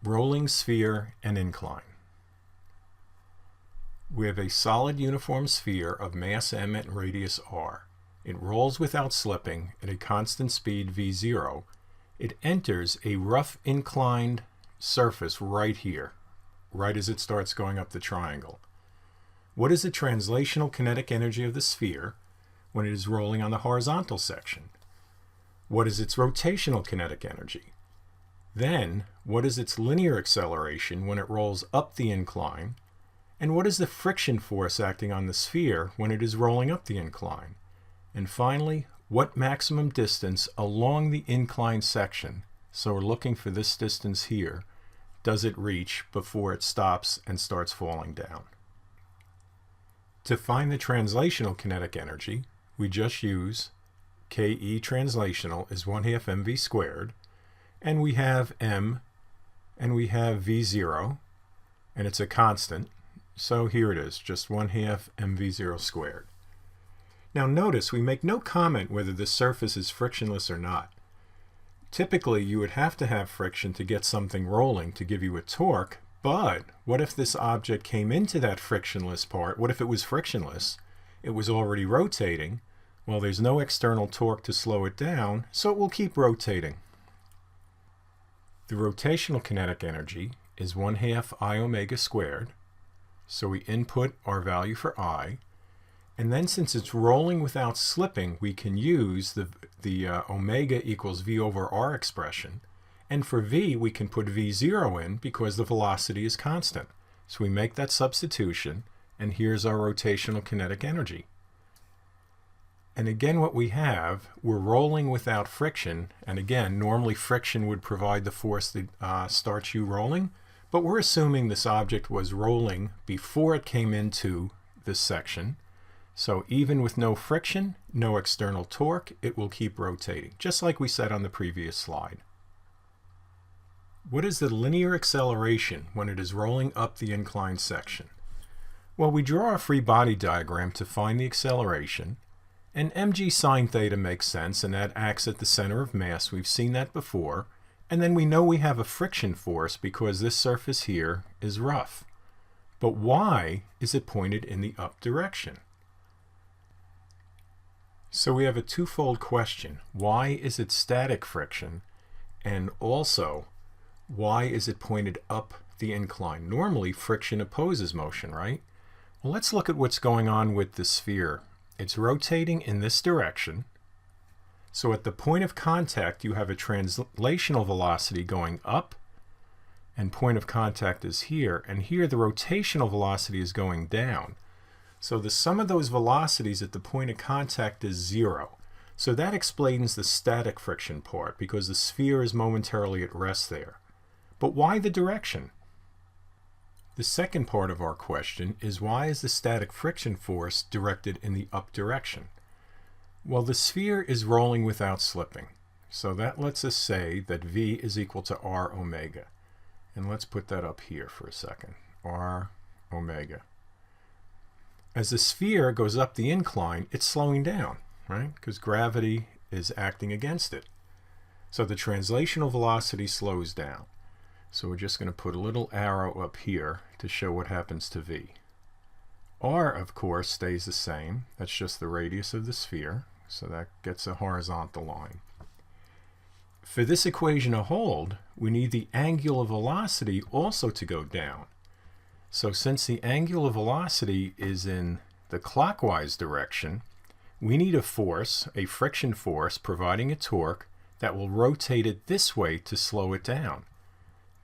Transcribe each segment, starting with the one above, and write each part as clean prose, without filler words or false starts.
Rolling sphere and incline. We have a solid uniform sphere of mass m and radius r. It rolls without slipping at a constant speed v0. It enters a rough inclined surface right here, right as it starts going up the triangle. What is the translational kinetic energy of the sphere when it is rolling on the horizontal section? What is its rotational kinetic energy? Then, what is its linear acceleration when it rolls up the incline? And what is the friction force acting on the sphere when it is rolling up the incline? And finally, what maximum distance along the incline section, so we're looking for this distance here, does it reach before it stops and starts falling down? To find the translational kinetic energy, we just use Ke translational is 1/2 mv squared, and we have m, and we have v0, and it's a constant, so here it is, just 1/2 mv0 squared. Now notice we make no comment whether the surface is frictionless or not. Typically you would have to have friction to get something rolling to give you a torque, but what if this object came into that frictionless part? What if it was frictionless? It was already rotating. Well, there's no external torque to slow it down, so it will keep rotating. The rotational kinetic energy is 1/2 I omega squared, so we input our value for I, and then since it's rolling without slipping, we can use the omega equals v over r expression, and for v we can put v0 in because the velocity is constant. So we make that substitution, and here's our rotational kinetic energy. And again, what we have, we're rolling without friction, and again, normally friction would provide the force that starts you rolling, but we're assuming this object was rolling before it came into this section. So even with no friction, no external torque, it will keep rotating, just like we said on the previous slide. What is the linear acceleration when it is rolling up the inclined section? Well, we draw a free body diagram to find the acceleration, and mg sine theta makes sense, and that acts at the center of mass. We've seen that before. And then we know we have a friction force because this surface here is rough. But why is it pointed in the up direction? So we have a twofold question. Why is it static friction? And also, why is it pointed up the incline? Normally, friction opposes motion, right? Well, let's look at what's going on with the sphere. It's rotating in this direction. So at the point of contact, you have a translational velocity going up, and point of contact is here, and here the rotational velocity is going down. So the sum of those velocities at the point of contact is 0. So that explains the static friction part, because the sphere is momentarily at rest there. But why the direction? The second part of our question is, why is the static friction force directed in the up direction? Well, the sphere is rolling without slipping, so that lets us say that v is equal to r omega. And let's put that up here for a second, r omega. As the sphere goes up the incline, it's slowing down, right? Because gravity is acting against it. So the translational velocity slows down. So we're just going to put a little arrow up here to show what happens to v. R, of course, stays the same. That's just the radius of the sphere. So that gets a horizontal line. For this equation to hold, we need the angular velocity also to go down. So since the angular velocity is in the clockwise direction, we need a force, a friction force, providing a torque that will rotate it this way to slow it down.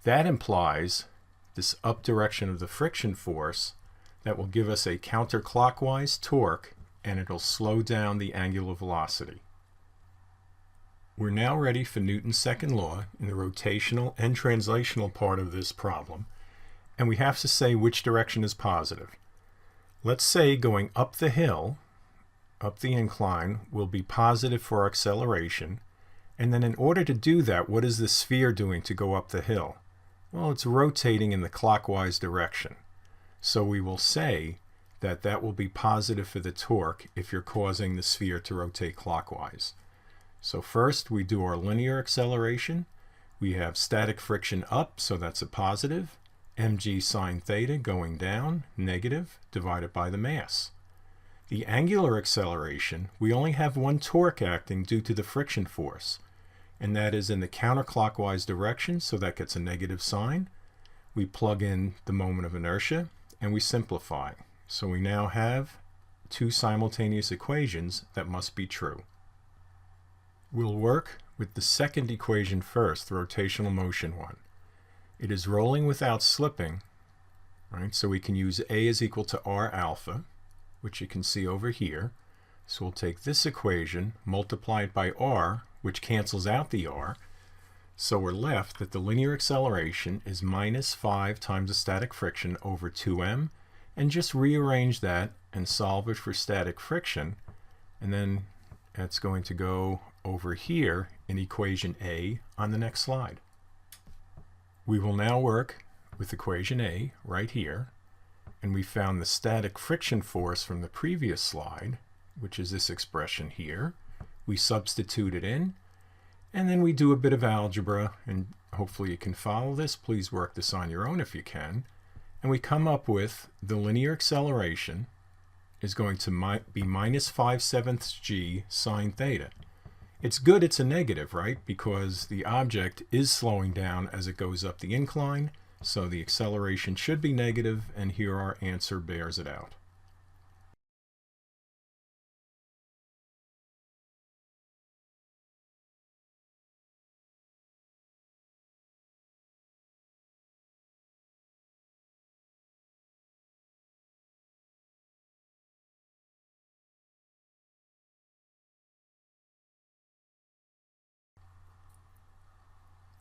That implies this up direction of the friction force that will give us a counterclockwise torque, and it'll slow down the angular velocity. We're now ready for Newton's second law in the rotational and translational part of this problem, and we have to say which direction is positive. Let's say going up the hill, up the incline, will be positive for our acceleration, and then in order to do that, what is the sphere doing to go up the hill? Well, it's rotating in the clockwise direction. So we will say that that will be positive for the torque if you're causing the sphere to rotate clockwise. So first we do our linear acceleration. We have static friction up, so that's a positive. mg sine theta going down, negative, divided by the mass. The angular acceleration, we only have one torque acting due to the friction force, and that is in the counterclockwise direction, so that gets a negative sign. We plug in the moment of inertia, and we simplify. So we now have two simultaneous equations that must be true. We'll work with the second equation first, the rotational motion one. It is rolling without slipping, right? So we can use A is equal to R alpha, which you can see over here. So we'll take this equation, multiply it by R, which cancels out the R. So we're left that the linear acceleration is minus 5 times the static friction over 2m, and just rearrange that and solve it for static friction, and then that's going to go over here in equation A on the next slide. We will now work with equation A right here, and we found the static friction force from the previous slide, which is this expression here. We substitute it in, and then we do a bit of algebra, and hopefully you can follow this. Please work this on your own if you can. And we come up with the linear acceleration is going to be minus 5/7 g sine theta. It's good it's a negative, right? Because the object is slowing down as it goes up the incline, so the acceleration should be negative, and here our answer bears it out.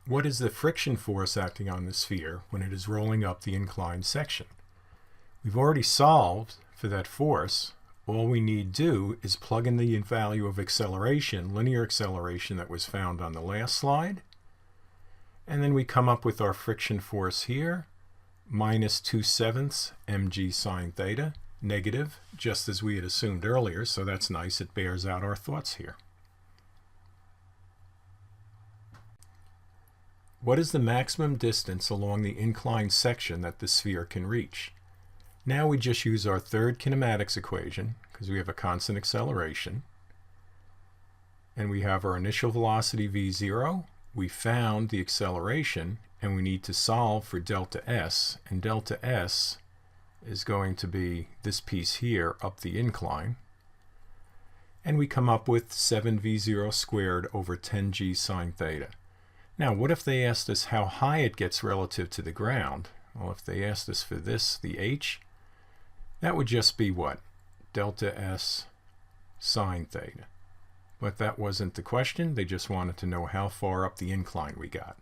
What is the friction force acting on the sphere when it is rolling up the inclined section? We've already solved for that force. All we need do is plug in the value of acceleration, linear acceleration that was found on the last slide, and then we come up with our friction force here, minus 2/7 mg sine theta, negative, just as we had assumed earlier, so that's nice. It bears out our thoughts here. What is the maximum distance along the inclined section that the sphere can reach? Now we just use our third kinematics equation, because we have a constant acceleration, and we have our initial velocity v0. We found the acceleration, and we need to solve for delta s, and delta s is going to be this piece here up the incline, and we come up with 7v0 squared over 10g sine theta. Now, what if they asked us how high it gets relative to the ground? Well, if they asked us for this, the h, that would just be what? Delta s sine theta. But that wasn't the question. They just wanted to know how far up the incline we got.